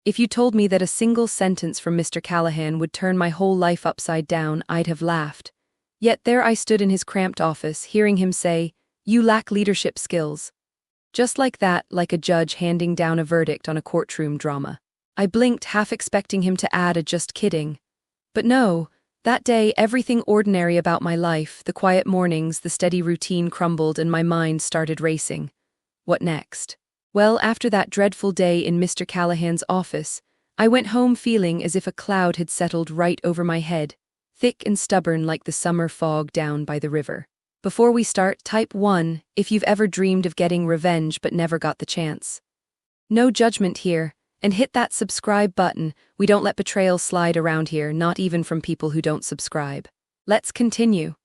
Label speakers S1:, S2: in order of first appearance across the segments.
S1: If you told me that a single sentence from Mr. Callahan would turn my whole life upside down, I'd have laughed. Yet there I stood in his cramped office, hearing him say, "You lack leadership skills." Just like that, like a judge handing down a verdict on a courtroom drama. I blinked, half expecting him to add a "just kidding." But no, that day everything ordinary about my life, the quiet mornings, the steady routine crumbled and my mind started racing. What next? Well, after that dreadful day in Mr. Callahan's office, I went home feeling as if a cloud had settled right over my head, thick and stubborn like the summer fog down by the river. Before we start, type 1 if you've ever dreamed of getting revenge but never got the chance. No judgment here, and hit that subscribe button. We don't let betrayal slide around here, not even from people who don't subscribe. Let's continue.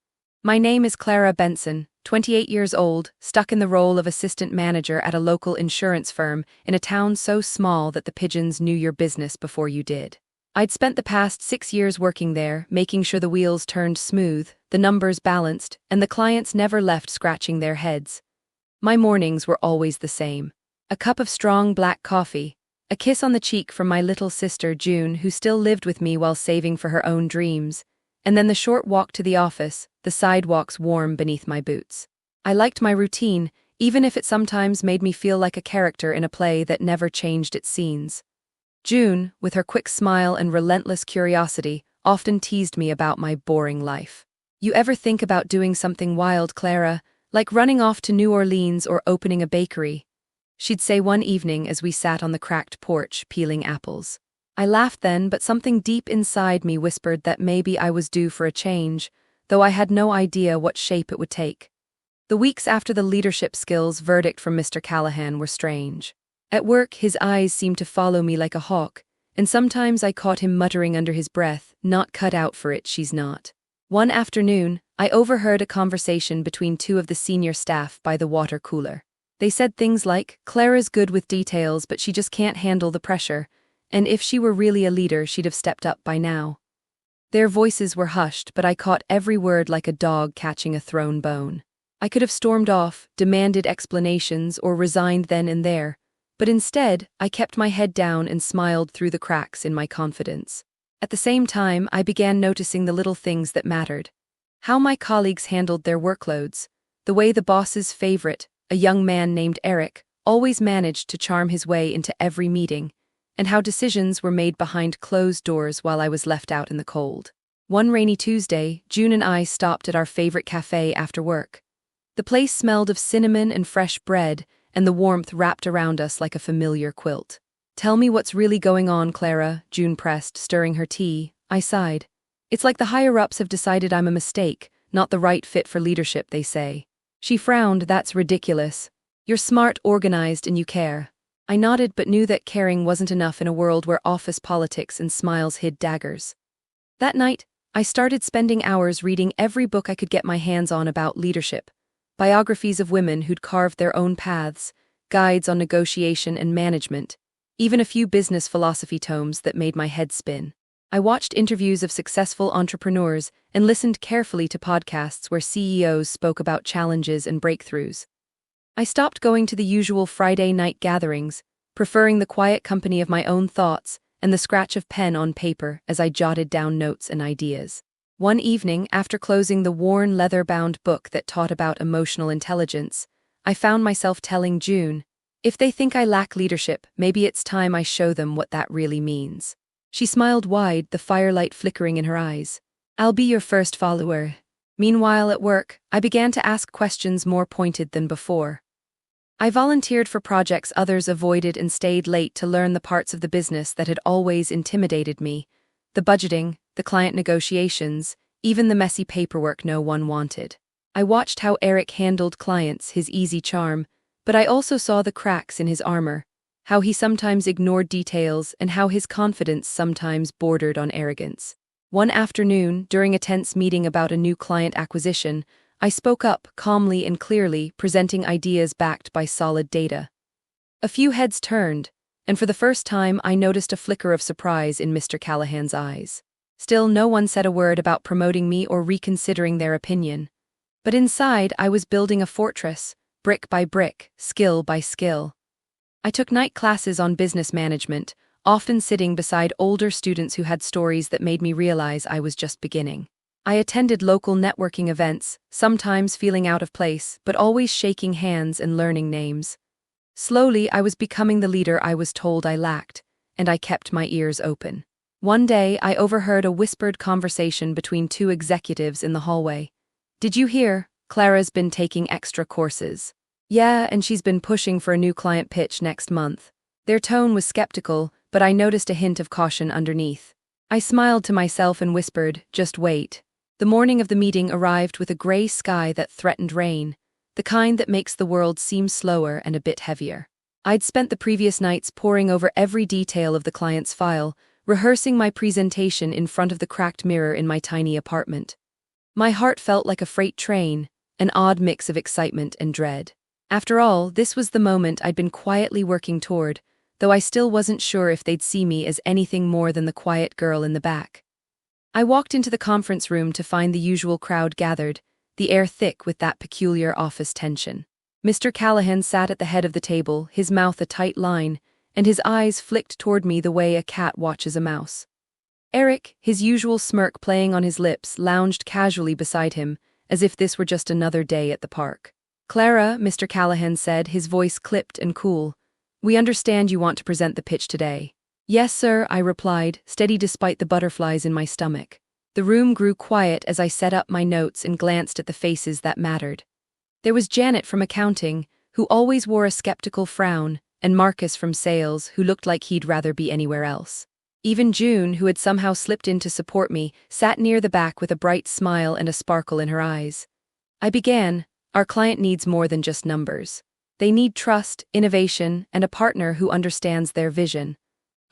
S1: My name is Clara Benson, 28 years old, stuck in the role of assistant manager at a local insurance firm in a town so small that the pigeons knew your business before you did. I'd spent the past 6 years working there, making sure the wheels turned smooth, the numbers balanced, and the clients never left scratching their heads. My mornings were always the same. A cup of strong black coffee, a kiss on the cheek from my little sister June, who still lived with me while saving for her own dreams, and then the short walk to the office, the sidewalks warm beneath my boots. I liked my routine, even if it sometimes made me feel like a character in a play that never changed its scenes. June, with her quick smile and relentless curiosity, often teased me about my boring life. "You ever think about doing something wild, Clara, like running off to New Orleans or opening a bakery?" she'd say one evening as we sat on the cracked porch peeling apples. I laughed then, but something deep inside me whispered that maybe I was due for a change, though I had no idea what shape it would take. The weeks after the leadership skills verdict from Mr. Callahan were strange. At work, his eyes seemed to follow me like a hawk, and sometimes I caught him muttering under his breath, "Not cut out for it, she's not." One afternoon, I overheard a conversation between two of the senior staff by the water cooler. They said things like, "Clara's good with details, but she just can't handle the pressure, and if she were really a leader, she'd have stepped up by now." Their voices were hushed, but I caught every word like a dog catching a thrown bone. I could have stormed off, demanded explanations, or resigned then and there, but instead, I kept my head down and smiled through the cracks in my confidence. At the same time, I began noticing the little things that mattered. How my colleagues handled their workloads, the way the boss's favorite, a young man named Eric, always managed to charm his way into every meeting, and how decisions were made behind closed doors while I was left out in the cold. One rainy Tuesday, June and I stopped at our favorite cafe after work. The place smelled of cinnamon and fresh bread, and the warmth wrapped around us like a familiar quilt. "Tell me what's really going on, Clara," June pressed, stirring her tea. I sighed. "It's like the higher-ups have decided I'm a mistake, not the right fit for leadership, they say." She frowned. "That's ridiculous. You're smart, organized, and you care." I nodded but knew that caring wasn't enough in a world where office politics and smiles hid daggers. That night, I started spending hours reading every book I could get my hands on about leadership. Biographies of women who'd carved their own paths, guides on negotiation and management, even a few business philosophy tomes that made my head spin. I watched interviews of successful entrepreneurs and listened carefully to podcasts where CEOs spoke about challenges and breakthroughs. I stopped going to the usual Friday night gatherings, preferring the quiet company of my own thoughts and the scratch of pen on paper as I jotted down notes and ideas. One evening, after closing the worn leather-bound book that taught about emotional intelligence, I found myself telling June, "If they think I lack leadership, maybe it's time I show them what that really means." She smiled wide, the firelight flickering in her eyes. "I'll be your first follower." Meanwhile, at work, I began to ask questions more pointed than before. I volunteered for projects others avoided and stayed late to learn the parts of the business that had always intimidated me: the budgeting, the client negotiations, even the messy paperwork no one wanted. I watched how Eric handled clients, his easy charm, but I also saw the cracks in his armor, how he sometimes ignored details and how his confidence sometimes bordered on arrogance. One afternoon, during a tense meeting about a new client acquisition, I spoke up, calmly and clearly, presenting ideas backed by solid data. A few heads turned, and for the first time I noticed a flicker of surprise in Mr. Callahan's eyes. Still, no one said a word about promoting me or reconsidering their opinion. But inside, I was building a fortress, brick by brick, skill by skill. I took night classes on business management, often sitting beside older students who had stories that made me realize I was just beginning. I attended local networking events, sometimes feeling out of place, but always shaking hands and learning names. Slowly, I was becoming the leader I was told I lacked, and I kept my ears open. One day, I overheard a whispered conversation between two executives in the hallway. "Did you hear? Clara's been taking extra courses." "Yeah, and she's been pushing for a new client pitch next month." Their tone was skeptical, but I noticed a hint of caution underneath. I smiled to myself and whispered, "Just wait." The morning of the meeting arrived with a gray sky that threatened rain, the kind that makes the world seem slower and a bit heavier. I'd spent the previous nights poring over every detail of the client's file, rehearsing my presentation in front of the cracked mirror in my tiny apartment. My heart felt like a freight train, an odd mix of excitement and dread. After all, this was the moment I'd been quietly working toward, though I still wasn't sure if they'd see me as anything more than the quiet girl in the back. I walked into the conference room to find the usual crowd gathered, the air thick with that peculiar office tension. Mr. Callahan sat at the head of the table, his mouth a tight line, and his eyes flicked toward me the way a cat watches a mouse. Eric, his usual smirk playing on his lips, lounged casually beside him, as if this were just another day at the park. "Clara," Mr. Callahan said, his voice clipped and cool, "we understand you want to present the pitch today." "Yes, sir," I replied, steady despite the butterflies in my stomach. The room grew quiet as I set up my notes and glanced at the faces that mattered. There was Janet from accounting, who always wore a skeptical frown, and Marcus from sales, who looked like he'd rather be anywhere else. Even June, who had somehow slipped in to support me, sat near the back with a bright smile and a sparkle in her eyes. I began, "Our client needs more than just numbers. They need trust, innovation, and a partner who understands their vision.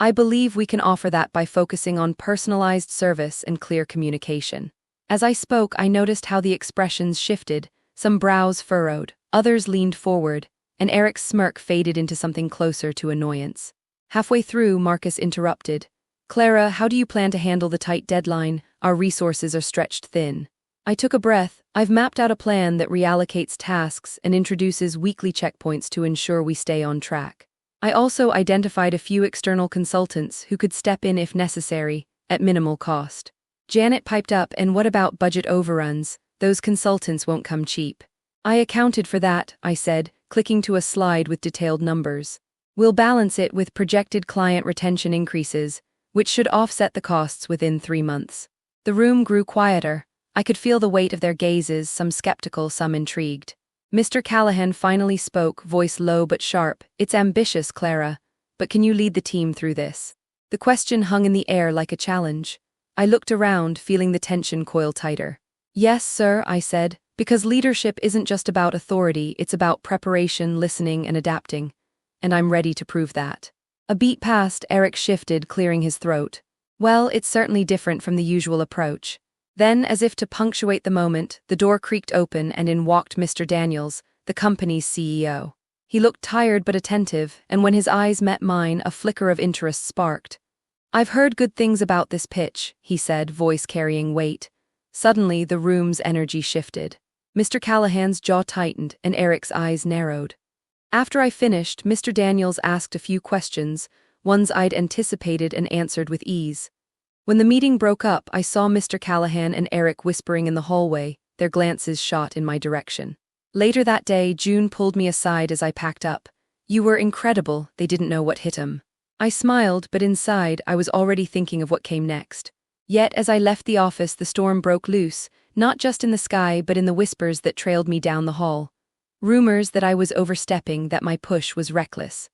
S1: I believe we can offer that by focusing on personalized service and clear communication." As I spoke, I noticed how the expressions shifted, some brows furrowed, others leaned forward, and Eric's smirk faded into something closer to annoyance. Halfway through, Marcus interrupted. "Clara, how do you plan to handle the tight deadline? Our resources are stretched thin." I took a breath. "I've mapped out a plan that reallocates tasks and introduces weekly checkpoints to ensure we stay on track. I also identified a few external consultants who could step in if necessary, at minimal cost." Janet piped up, "And what about budget overruns? Those consultants won't come cheap." "I accounted for that," I said, clicking to a slide with detailed numbers. "We'll balance it with projected client retention increases, which should offset the costs within 3 months." The room grew quieter. I could feel the weight of their gazes, some skeptical, some intrigued. Mr. Callahan finally spoke, voice low but sharp. "It's ambitious, Clara, but can you lead the team through this?" The question hung in the air like a challenge. I looked around, feeling the tension coil tighter. "Yes, sir," I said, "because leadership isn't just about authority, it's about preparation, listening, and adapting. And I'm ready to prove that." A beat passed, Eric shifted, clearing his throat. "Well, it's certainly different from the usual approach." Then, as if to punctuate the moment, the door creaked open and in walked Mr. Daniels, the company's CEO. He looked tired but attentive, and when his eyes met mine, a flicker of interest sparked. "I've heard good things about this pitch," he said, voice carrying weight. Suddenly, the room's energy shifted. Mr. Callahan's jaw tightened and Eric's eyes narrowed. After I finished, Mr. Daniels asked a few questions, ones I'd anticipated and answered with ease. When the meeting broke up, I saw Mr. Callahan and Eric whispering in the hallway, their glances shot in my direction. Later that day, June pulled me aside as I packed up. "You were incredible," they didn't know what hit him. I smiled, but inside, I was already thinking of what came next. Yet, as I left the office, the storm broke loose, not just in the sky but in the whispers that trailed me down the hall. Rumors that I was overstepping, that my push was reckless.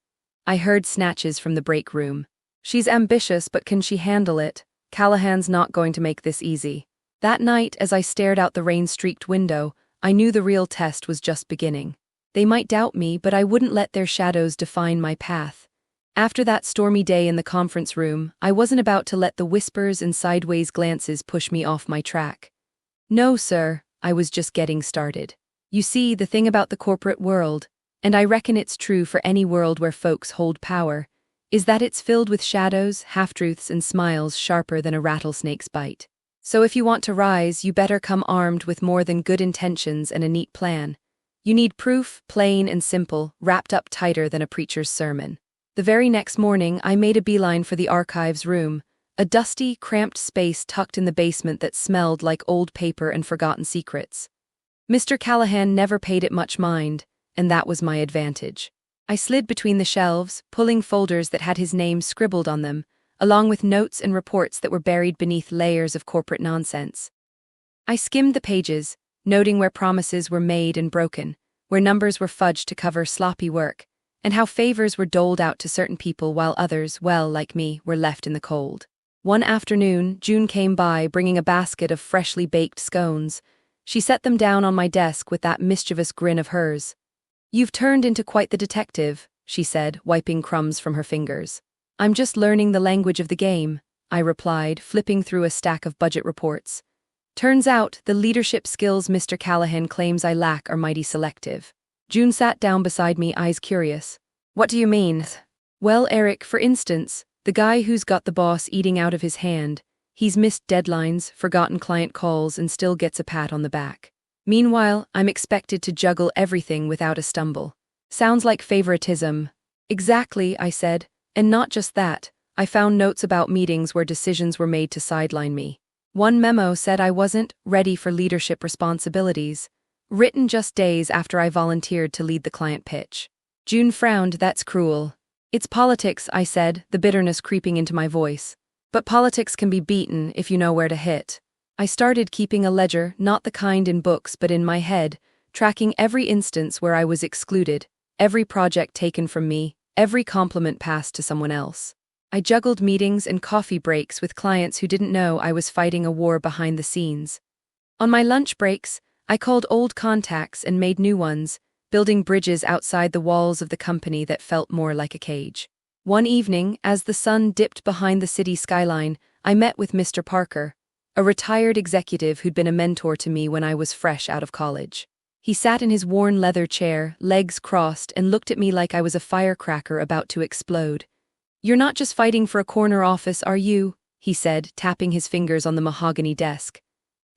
S1: I heard snatches from the break room. "She's ambitious, but can she handle it? Callahan's not going to make this easy." That night, as I stared out the rain-streaked window, I knew the real test was just beginning. They might doubt me, but I wouldn't let their shadows define my path. After that stormy day in the conference room, I wasn't about to let the whispers and sideways glances push me off my track. No, sir, I was just getting started. You see, the thing about the corporate world, and I reckon it's true for any world where folks hold power, is that it's filled with shadows, half-truths, and smiles sharper than a rattlesnake's bite. So if you want to rise, you better come armed with more than good intentions and a neat plan. You need proof, plain and simple, wrapped up tighter than a preacher's sermon. The very next morning, I made a beeline for the archives room, a dusty, cramped space tucked in the basement that smelled like old paper and forgotten secrets. Mr. Callahan never paid it much mind, and that was my advantage. I slid between the shelves, pulling folders that had his name scribbled on them, along with notes and reports that were buried beneath layers of corporate nonsense. I skimmed the pages, noting where promises were made and broken, where numbers were fudged to cover sloppy work, and how favors were doled out to certain people while others, well, like me, were left in the cold. One afternoon, June came by bringing a basket of freshly baked scones. She set them down on my desk with that mischievous grin of hers. "You've turned into quite the detective," she said, wiping crumbs from her fingers. "I'm just learning the language of the game," I replied, flipping through a stack of budget reports. Turns out, the leadership skills Mr. Callahan claims I lack are mighty selective. June sat down beside me, eyes curious. "What do you mean?" "Well, Eric, for instance, the guy who's got the boss eating out of his hand, he's missed deadlines, forgotten client calls, and still gets a pat on the back. Meanwhile, I'm expected to juggle everything without a stumble. Sounds like favoritism." "Exactly," I said, "and not just that. I found notes about meetings where decisions were made to sideline me. One memo said I wasn't ready for leadership responsibilities, written just days after I volunteered to lead the client pitch." June frowned. "That's cruel." "It's politics," I said, the bitterness creeping into my voice. "But politics can be beaten if you know where to hit." I started keeping a ledger, not the kind in books but in my head, tracking every instance where I was excluded, every project taken from me, every compliment passed to someone else. I juggled meetings and coffee breaks with clients who didn't know I was fighting a war behind the scenes. On my lunch breaks, I called old contacts and made new ones, building bridges outside the walls of the company that felt more like a cage. One evening, as the sun dipped behind the city skyline, I met with Mr. Parker, a retired executive who'd been a mentor to me when I was fresh out of college. He sat in his worn leather chair, legs crossed, and looked at me like I was a firecracker about to explode. "You're not just fighting for a corner office, are you?" he said, tapping his fingers on the mahogany desk.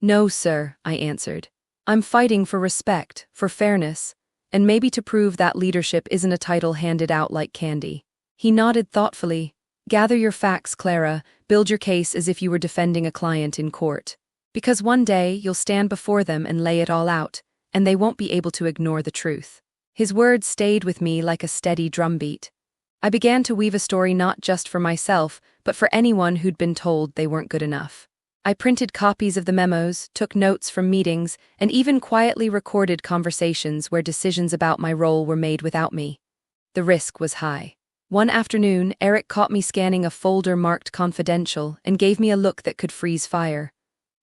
S1: "No, sir," I answered. "I'm fighting for respect, for fairness, and maybe to prove that leadership isn't a title handed out like candy." He nodded thoughtfully. "Gather your facts, Clara. Build your case as if you were defending a client in court. Because one day you'll stand before them and lay it all out, and they won't be able to ignore the truth." His words stayed with me like a steady drumbeat. I began to weave a story not just for myself, but for anyone who'd been told they weren't good enough. I printed copies of the memos, took notes from meetings, and even quietly recorded conversations where decisions about my role were made without me. The risk was high. One afternoon, Eric caught me scanning a folder marked confidential and gave me a look that could freeze fire.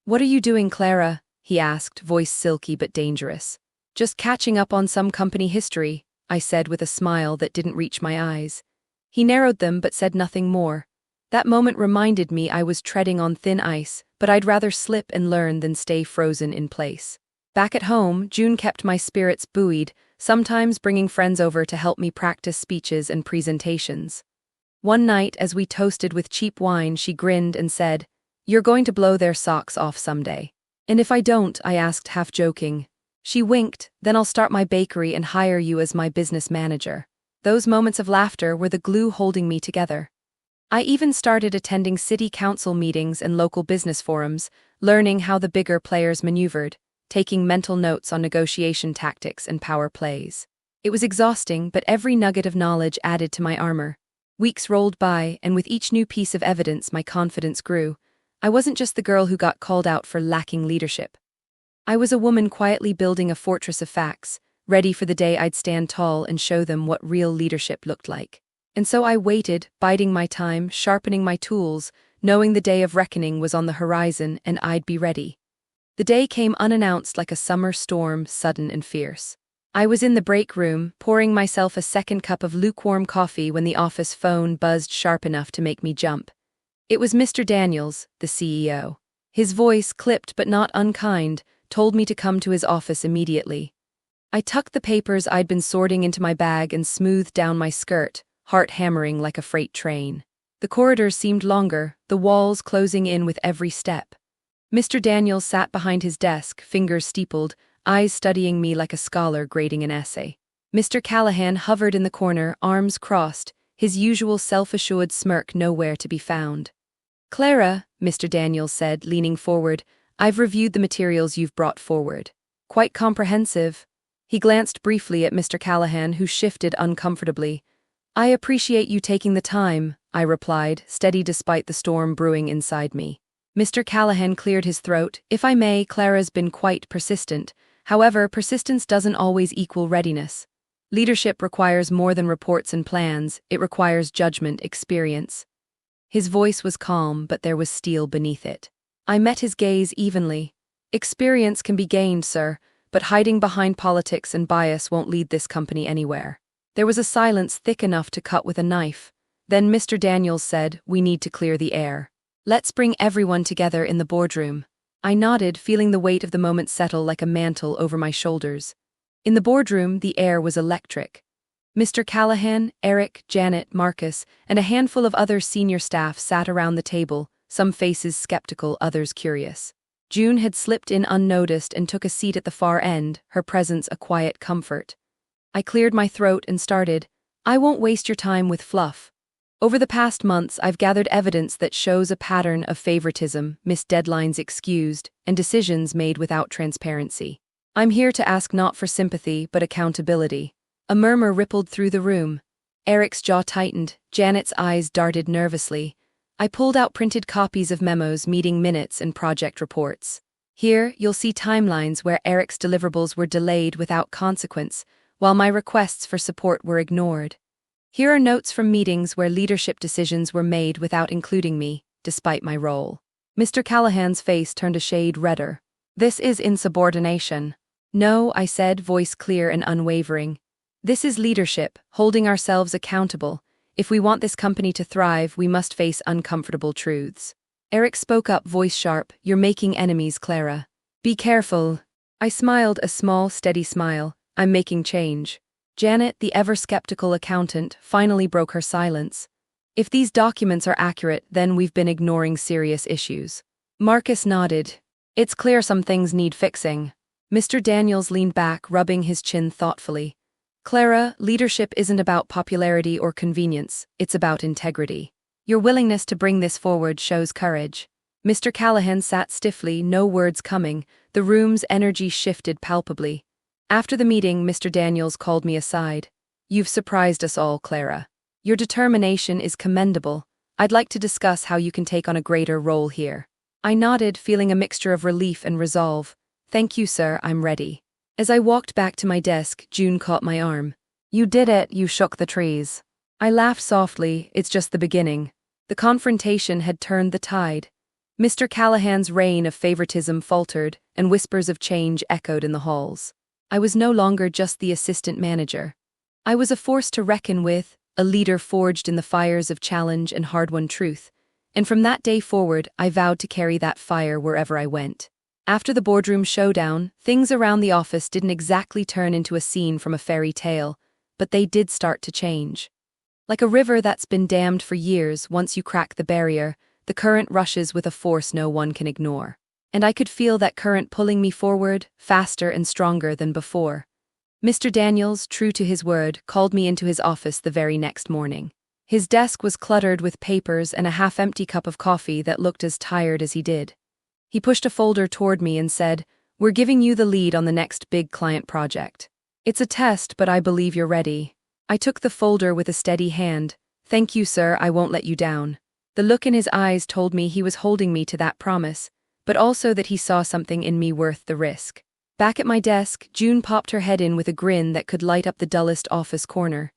S1: "What are you doing, Clara?" he asked, voice silky but dangerous. "Just catching up on some company history," I said with a smile that didn't reach my eyes. He narrowed them but said nothing more. That moment reminded me I was treading on thin ice, but I'd rather slip and learn than stay frozen in place. Back at home, June kept my spirits buoyed, sometimes bringing friends over to help me practice speeches and presentations. One night, as we toasted with cheap wine, she grinned and said, "You're going to blow their socks off someday." "And if I don't?" I asked, half joking. She winked, "Then I'll start my bakery and hire you as my business manager." Those moments of laughter were the glue holding me together. I even started attending city council meetings and local business forums, learning how the bigger players maneuvered, taking mental notes on negotiation tactics and power plays. It was exhausting, but every nugget of knowledge added to my armor. Weeks rolled by, and with each new piece of evidence, my confidence grew. I wasn't just the girl who got called out for lacking leadership. I was a woman quietly building a fortress of facts, ready for the day I'd stand tall and show them what real leadership looked like. And so I waited, biding my time, sharpening my tools, knowing the day of reckoning was on the horizon and I'd be ready. The day came unannounced like a summer storm, sudden and fierce. I was in the break room, pouring myself a second cup of lukewarm coffee when the office phone buzzed sharp enough to make me jump. It was Mr. Daniels, the CEO. His voice, clipped but not unkind, told me to come to his office immediately. I tucked the papers I'd been sorting into my bag and smoothed down my skirt, heart hammering like a freight train. The corridors seemed longer, the walls closing in with every step. Mr. Daniels sat behind his desk, fingers steepled, eyes studying me like a scholar grading an essay. Mr. Callahan hovered in the corner, arms crossed, his usual self-assured smirk nowhere to be found. "Clara," Mr. Daniels said, leaning forward, "I've reviewed the materials you've brought forward. Quite comprehensive." He glanced briefly at Mr. Callahan, who shifted uncomfortably. "I appreciate you taking the time," I replied, steady despite the storm brewing inside me. Mr. Callahan cleared his throat. "If I may, Clara's been quite persistent. However, persistence doesn't always equal readiness. Leadership requires more than reports and plans, it requires judgment, experience." His voice was calm, but there was steel beneath it. I met his gaze evenly. "Experience can be gained, sir, but hiding behind politics and bias won't lead this company anywhere." There was a silence thick enough to cut with a knife. Then Mr. Daniels said, "We need to clear the air. Let's bring everyone together in the boardroom." I nodded, feeling the weight of the moment settle like a mantle over my shoulders. In the boardroom, the air was electric. Mr. Callahan, Eric, Janet, Marcus, and a handful of other senior staff sat around the table, some faces skeptical, others curious. June had slipped in unnoticed and took a seat at the far end, her presence a quiet comfort. I cleared my throat and started, "I won't waste your time with fluff. Over the past months, I've gathered evidence that shows a pattern of favoritism, missed deadlines excused, and decisions made without transparency. I'm here to ask not for sympathy, but accountability." A murmur rippled through the room. Eric's jaw tightened, Janet's eyes darted nervously. I pulled out printed copies of memos, meeting minutes, and project reports. Here, you'll see timelines where Eric's deliverables were delayed without consequence, while my requests for support were ignored. Here are notes from meetings where leadership decisions were made without including me, despite my role. Mr. Callahan's face turned a shade redder. "This is insubordination." "No," I said, voice clear and unwavering. "This is leadership, holding ourselves accountable. If we want this company to thrive, we must face uncomfortable truths." Eric spoke up, voice sharp, "You're making enemies, Clara. Be careful." I smiled, a small, steady smile. "I'm making change." Janet, the ever-skeptical accountant, finally broke her silence. "If these documents are accurate, then we've been ignoring serious issues." Marcus nodded. "It's clear some things need fixing." Mr. Daniels leaned back, rubbing his chin thoughtfully. "Clara, leadership isn't about popularity or convenience, it's about integrity. Your willingness to bring this forward shows courage." Mr. Callahan sat stiffly, no words coming, the room's energy shifted palpably. After the meeting, Mr. Daniels called me aside. "You've surprised us all, Clara. Your determination is commendable. I'd like to discuss how you can take on a greater role here." I nodded, feeling a mixture of relief and resolve. "Thank you, sir, I'm ready." As I walked back to my desk, June caught my arm. "You did it, you shook the trees." I laughed softly, it's just the beginning. The confrontation had turned the tide. Mr. Callahan's reign of favoritism faltered, and whispers of change echoed in the halls. I was no longer just the assistant manager. I was a force to reckon with, a leader forged in the fires of challenge and hard-won truth, and from that day forward, I vowed to carry that fire wherever I went. After the boardroom showdown, things around the office didn't exactly turn into a scene from a fairy tale, but they did start to change. Like a river that's been dammed for years, once you crack the barrier, the current rushes with a force no one can ignore. And I could feel that current pulling me forward, faster and stronger than before. Mr. Daniels, true to his word, called me into his office the very next morning. His desk was cluttered with papers and a half-empty cup of coffee that looked as tired as he did. He pushed a folder toward me and said, "We're giving you the lead on the next big client project. It's a test, but I believe you're ready." I took the folder with a steady hand. "Thank you, sir, I won't let you down." The look in his eyes told me he was holding me to that promise, but also that he saw something in me worth the risk. Back at my desk, June popped her head in with a grin that could light up the dullest office corner.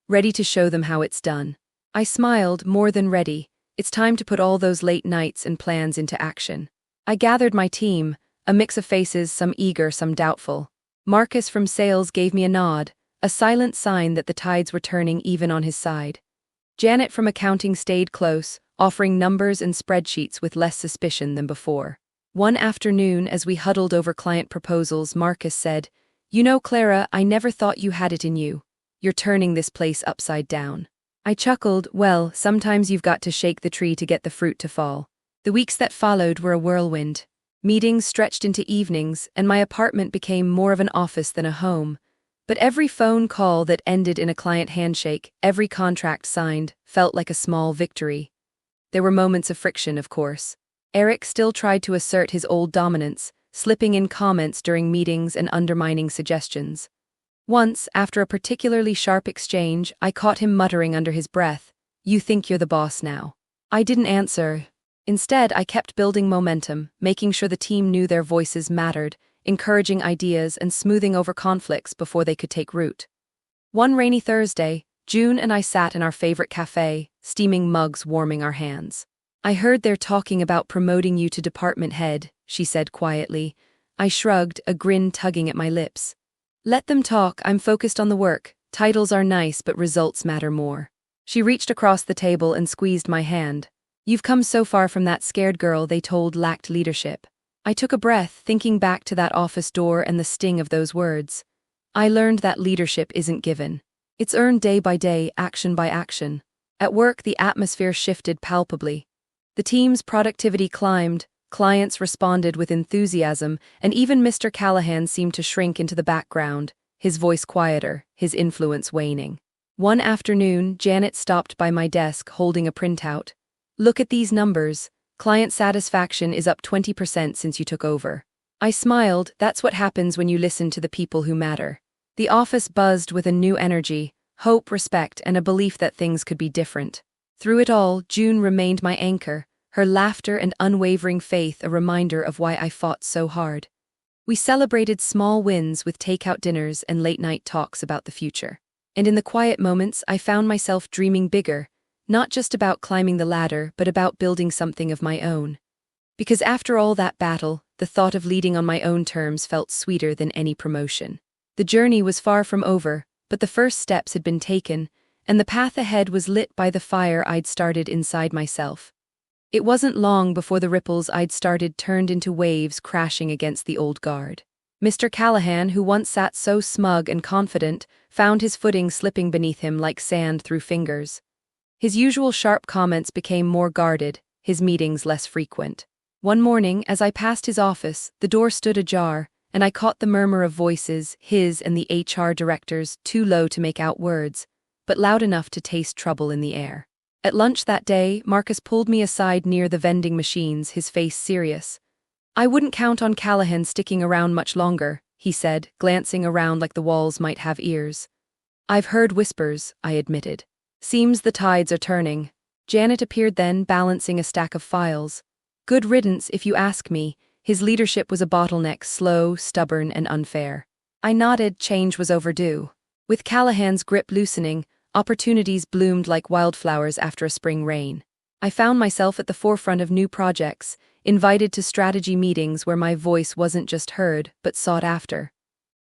S1: "Ready to show them how it's done." I smiled, more than ready. It's time to put all those late nights and plans into action. I gathered my team, a mix of faces, some eager, some doubtful. Marcus from sales gave me a nod, a silent sign that the tides were turning even on his side. Janet from accounting stayed close, offering numbers and spreadsheets with less suspicion than before. One afternoon, as we huddled over client proposals, Marcus said, "You know, Clara, I never thought you had it in you. You're turning this place upside down." I chuckled, "Well, sometimes you've got to shake the tree to get the fruit to fall." The weeks that followed were a whirlwind. Meetings stretched into evenings, and my apartment became more of an office than a home. But every phone call that ended in a client handshake, every contract signed, felt like a small victory. There were moments of friction, of course. Eric still tried to assert his old dominance, slipping in comments during meetings and undermining suggestions. Once, after a particularly sharp exchange, I caught him muttering under his breath, "You think you're the boss now." I didn't answer. Instead, I kept building momentum, making sure the team knew their voices mattered, encouraging ideas and smoothing over conflicts before they could take root. One rainy Thursday, June and I sat in our favorite cafe, steaming mugs warming our hands. "I heard they're talking about promoting you to department head," she said quietly. I shrugged, a grin tugging at my lips. "Let them talk, I'm focused on the work. Titles are nice, but results matter more." She reached across the table and squeezed my hand. "You've come so far from that scared girl they told lacked leadership." I took a breath, thinking back to that office door and the sting of those words. I learned that leadership isn't given. It's earned day by day, action by action. At work, the atmosphere shifted palpably. The team's productivity climbed, clients responded with enthusiasm, and even Mr. Callahan seemed to shrink into the background, his voice quieter, his influence waning. One afternoon, Janet stopped by my desk holding a printout. "Look at these numbers. Client satisfaction is up 20% since you took over." I smiled. That's what happens when you listen to the people who matter. The office buzzed with a new energy, hope, respect, and a belief that things could be different. Through it all, June remained my anchor, her laughter and unwavering faith a reminder of why I fought so hard. We celebrated small wins with takeout dinners and late-night talks about the future. And in the quiet moments, I found myself dreaming bigger, not just about climbing the ladder, but about building something of my own. Because after all that battle, the thought of leading on my own terms felt sweeter than any promotion. The journey was far from over, but the first steps had been taken, and the path ahead was lit by the fire I'd started inside myself. It wasn't long before the ripples I'd started turned into waves crashing against the old guard. Mr. Callahan, who once sat so smug and confident, found his footing slipping beneath him like sand through fingers. His usual sharp comments became more guarded, his meetings less frequent. One morning, as I passed his office, the door stood ajar, and I caught the murmur of voices, his and the HR director's, too low to make out words, but loud enough to taste trouble in the air. At lunch that day, Marcus pulled me aside near the vending machines, his face serious. "I wouldn't count on Callahan sticking around much longer," he said, glancing around like the walls might have ears. "I've heard whispers," I admitted. "Seems the tides are turning." Janet appeared then, balancing a stack of files. "Good riddance, if you ask me. His leadership was a bottleneck, slow, stubborn, and unfair." I nodded. Change was overdue. With Callahan's grip loosening, opportunities bloomed like wildflowers after a spring rain. I found myself at the forefront of new projects, invited to strategy meetings where my voice wasn't just heard, but sought after.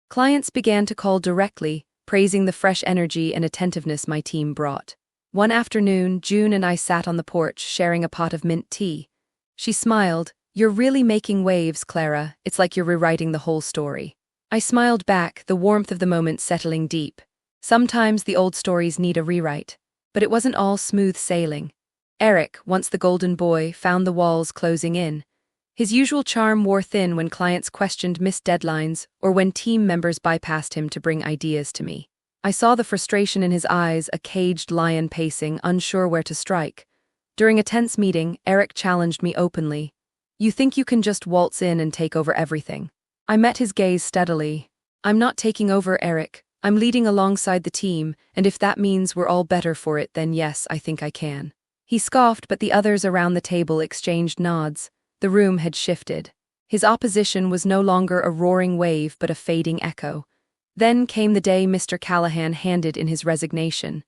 S1: Clients began to call directly, praising the fresh energy and attentiveness my team brought. One afternoon, June and I sat on the porch sharing a pot of mint tea. She smiled. "You're really making waves, Clara. It's like you're rewriting the whole story." I smiled back, the warmth of the moment settling deep. Sometimes the old stories need a rewrite. But it wasn't all smooth sailing. Eric, once the golden boy, found the walls closing in. His usual charm wore thin when clients questioned missed deadlines or when team members bypassed him to bring ideas to me. I saw the frustration in his eyes, a caged lion pacing, unsure where to strike. During a tense meeting, Eric challenged me openly. "You think you can just waltz in and take over everything?" I met his gaze steadily. "I'm not taking over, Eric. I'm leading alongside the team, and if that means we're all better for it, then yes, I think I can." He scoffed, but the others around the table exchanged nods. The room had shifted. His opposition was no longer a roaring wave, but a fading echo. Then came the day Mr. Callahan handed in his resignation.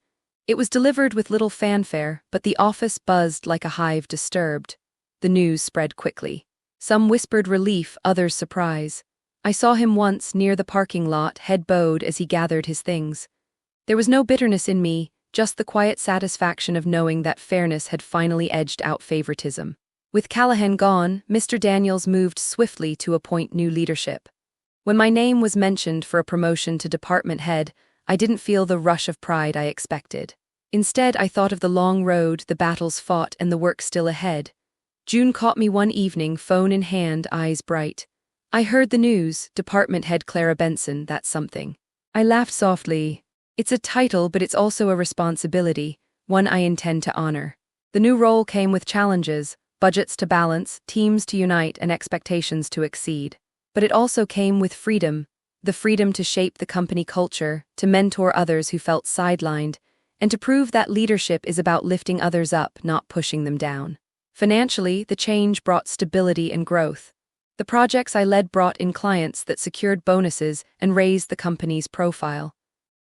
S1: It was delivered with little fanfare, but the office buzzed like a hive disturbed. The news spread quickly. Some whispered relief, others surprise. I saw him once near the parking lot, head bowed as he gathered his things. There was no bitterness in me, just the quiet satisfaction of knowing that fairness had finally edged out favoritism. With Callahan gone, Mr. Daniels moved swiftly to appoint new leadership. When my name was mentioned for a promotion to department head, I didn't feel the rush of pride I expected. Instead, I thought of the long road, the battles fought, and the work still ahead. June caught me one evening, phone in hand, eyes bright. "I heard the news, department head Clara Benson, that's something." I laughed softly. It's a title, but it's also a responsibility, one I intend to honor. The new role came with challenges, budgets to balance, teams to unite, and expectations to exceed. But it also came with freedom, the freedom to shape the company culture, to mentor others who felt sidelined, and to prove that leadership is about lifting others up, not pushing them down. Financially, the change brought stability and growth. The projects I led brought in clients that secured bonuses and raised the company's profile.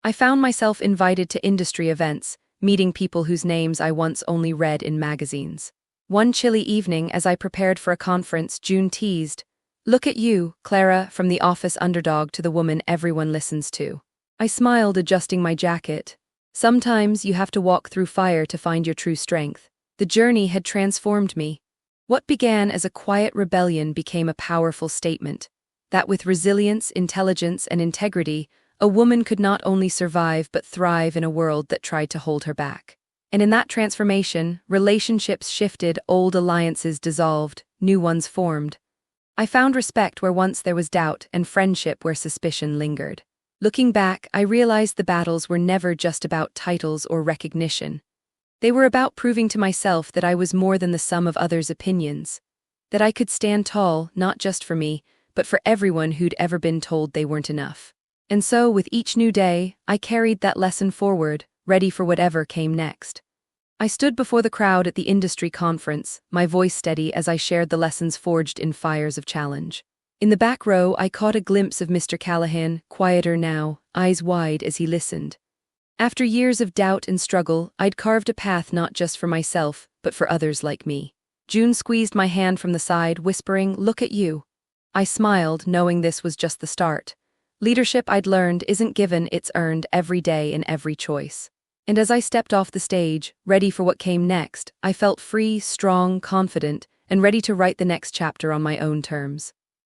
S1: I found myself invited to industry events, meeting people whose names I once only read in magazines. One chilly evening, as I prepared for a conference, June teased, "Look at you, Clara, from the office underdog to the woman everyone listens to." I smiled, adjusting my jacket. Sometimes you have to walk through fire to find your true strength. The journey had transformed me. What began as a quiet rebellion became a powerful statement that with resilience, intelligence, and integrity, a woman could not only survive but thrive in a world that tried to hold her back. And in that transformation, relationships shifted, old alliances dissolved, new ones formed. I found respect where once there was doubt and friendship where suspicion lingered. Looking back, I realized the battles were never just about titles or recognition. They were about proving to myself that I was more than the sum of others' opinions, that I could stand tall, not just for me, but for everyone who'd ever been told they weren't enough. And so, with each new day, I carried that lesson forward, ready for whatever came next. I stood before the crowd at the industry conference, my voice steady as I shared the lessons forged in fires of challenge. In the back row, I caught a glimpse of Mr. Callahan, quieter now, eyes wide as he listened. After years of doubt and struggle, I'd carved a path not just for myself, but for others like me. June squeezed my hand from the side, whispering, "Look at you." I smiled, knowing this was just the start. Leadership, I'd learned, isn't given, it's earned every day in every choice. And as I stepped off the stage, ready for what came next, I felt free, strong, confident, and ready to write the next chapter on my own terms.